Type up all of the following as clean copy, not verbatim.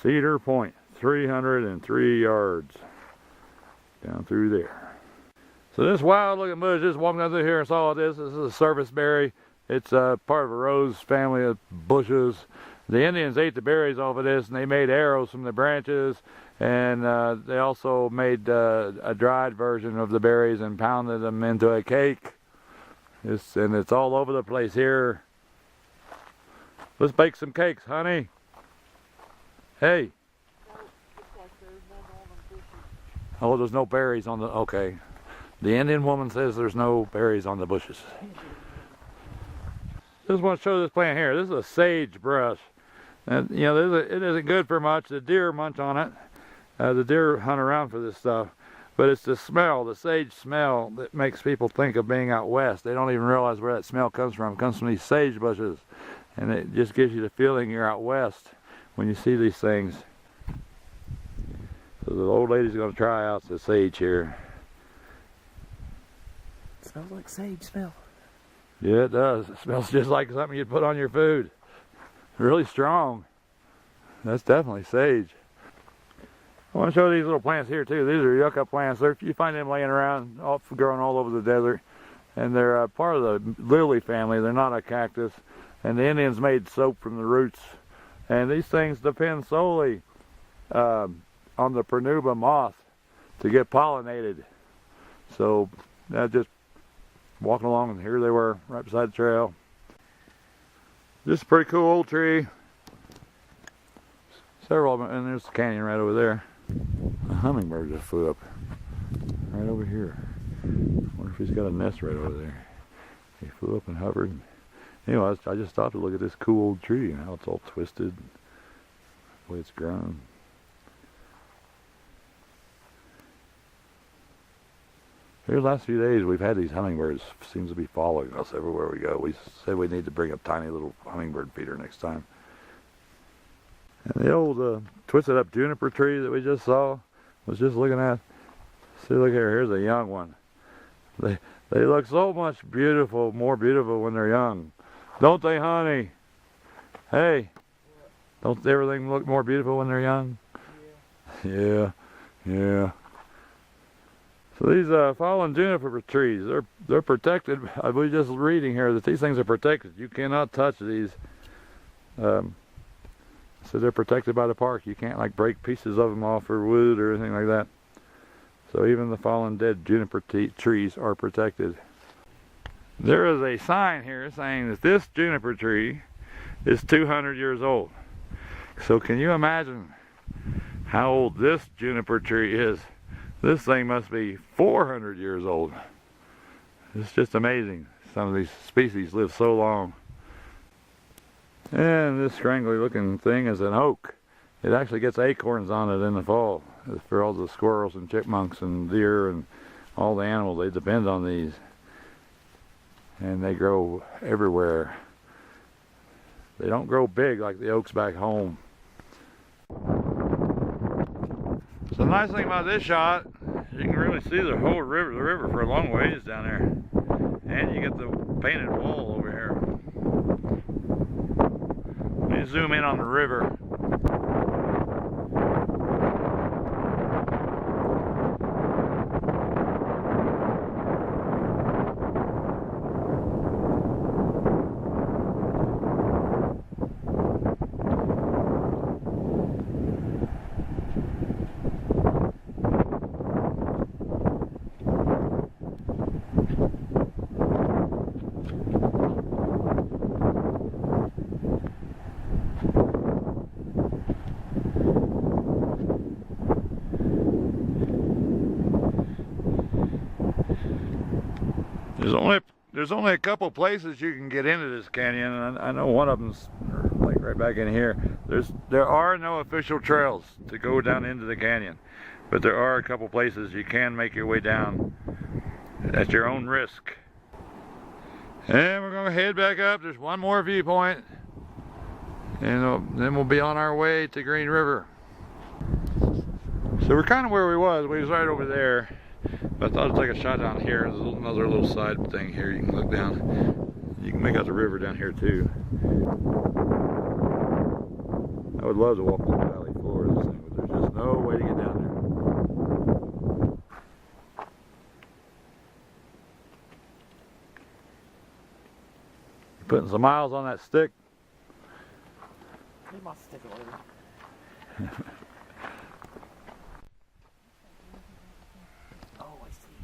Cedar Point, 303 yards down through there. So this wild looking bush, just walking down through here and saw this. This is a service berry. It's part of a rose family of bushes. The Indians ate the berries off of this and they made arrows from the branches, and they also made a dried version of the berries and pounded them into a cake. And it's all over the place here. Let's bake some cakes, honey. Hey. Oh, there's no berries on the, okay. The Indian woman says there's no berries on the bushes. Just want to show this plant here. This is a sagebrush. And you know, it isn't good for much. The deer munch on it. The deer hunt around for this stuff. But it's the smell, the sage smell, that makes people think of being out west. They don't even realize where that smell comes from. It comes from these sage bushes. And it just gives you the feeling you're out west when you see these things. So the old lady's going to try out the sage here. It smells like sage smell. Yeah, it does. It smells just like something you'd put on your food. Really strong. That's definitely sage. I want to show these little plants here too. These are yucca plants. You find them laying around, growing all over the desert. And they're part of the lily family. They're not a cactus. And the Indians made soap from the roots. And these things depend solely on the Pernuba moth to get pollinated. So just walking along, and here they were right beside the trail. This is a pretty cool old tree. Several of them, and there's the canyon right over there. A hummingbird just flew up right over here. I wonder if he's got a nest right over there. He flew up and hovered. Anyway, I just stopped to look at this cool old tree and how it's all twisted, the way it's grown. Here the last few days we've had these hummingbirds. Seems to be following us everywhere we go. We said we need to bring a tiny little hummingbird feeder next time. And the old twisted up juniper tree that we just saw, was just looking at. See, look here, here's a young one. They look so much beautiful, more beautiful when they're young. Don't they, honey? Hey, don't everything look more beautiful when they're young? Yeah. Yeah. So these fallen juniper trees, they're protected. I was just reading here that these things are protected. You cannot touch these. So they're protected by the park. You can't like break pieces of them off for wood or anything like that. So even the fallen dead juniper trees are protected. There is a sign here saying that this juniper tree is 200 years old. So can you imagine how old this juniper tree is? This thing must be 400 years old. It's just amazing. Some of these species live so long. And this scrangly looking thing is an oak. It actually gets acorns on it in the fall. For all the squirrels and chipmunks and deer and all the animals, they depend on these. And they grow everywhere. They don't grow big like the oaks back home. So the nice thing about this shot, you can really see the whole river, for a long ways down there. And you get the painted wall over here. Let me zoom in on the river. There's only a couple places you can get into this canyon, and I know one of them's like right back in here. There are no official trails to go down into the canyon, but there are a couple places you can make your way down at your own risk. And we're gonna head back up. There's one more viewpoint, and then we'll be on our way to Green River. So we're kind of where we was right over there. But I thought I'd take a shot down here. There's another little side thing here. You can look down. You can make out the river down here too. I would love to walk on the valley floor. No way to get down there. Putting some miles on that stick. Leave my stick alone. Oh, I see.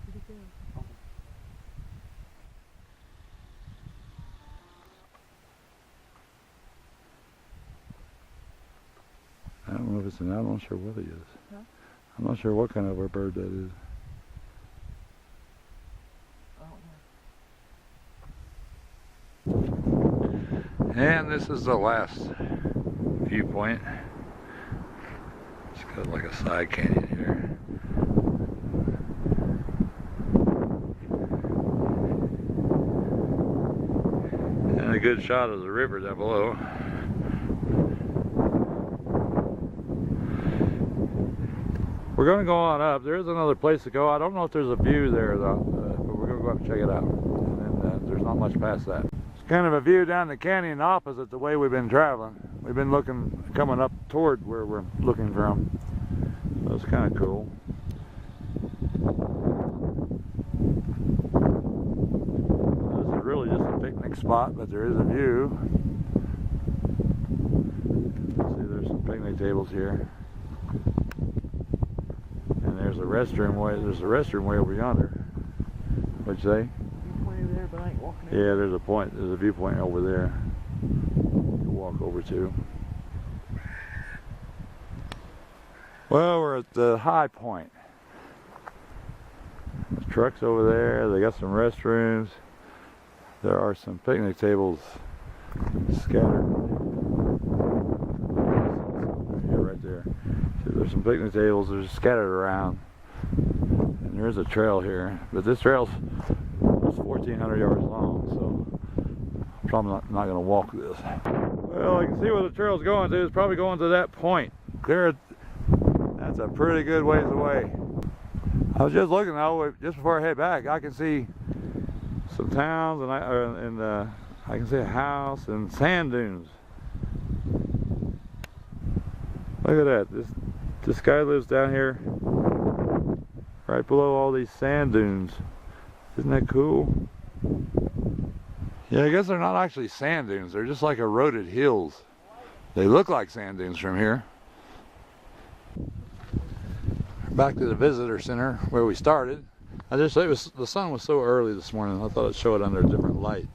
Where'd it go? Oh. I don't know if it's an owl. I'm not sure what it is. Huh? I'm not sure what kind of a bird that is. And this is the last viewpoint. It's got like a side canyon here. And a good shot of the river down below. We're going to go on up. There is another place to go. I don't know if there's a view there though, but we're going to go up and check it out. And then there's not much past that. It's kind of a view down the canyon opposite the way we've been traveling. We've been coming up toward where we're looking from. So it's kind of cool. This is really just a picnic spot, but there is a view. See, there's some picnic tables here. There's a restroom way. There's a restroom way over yonder. What'd you say? Viewpoint over there, but I ain't walking there. Yeah, there's a point. There's a viewpoint over there to walk over to. Well, we're at the high point. There's trucks over there. They got some restrooms. There are some picnic tables scattered. Yeah, right there. See, there's some picnic tables. They're scattered around. And there's a trail here. But this trail's 1,400 yards long, so I'm probably not going to walk this. Well, I can see where the trail's going to. It's probably going to that point. Clear. That's a pretty good ways away. I was just looking though, just before I head back, I can see some towns and I can see a house and sand dunes. Look at that. This guy lives down here right below all these sand dunes. Isn't that cool? Yeah, I guess they're not actually sand dunes. They're just like eroded hills. They look like sand dunes from here. Back to the visitor center where we started. The sun was so early this morning, I thought I'd show it under a different light.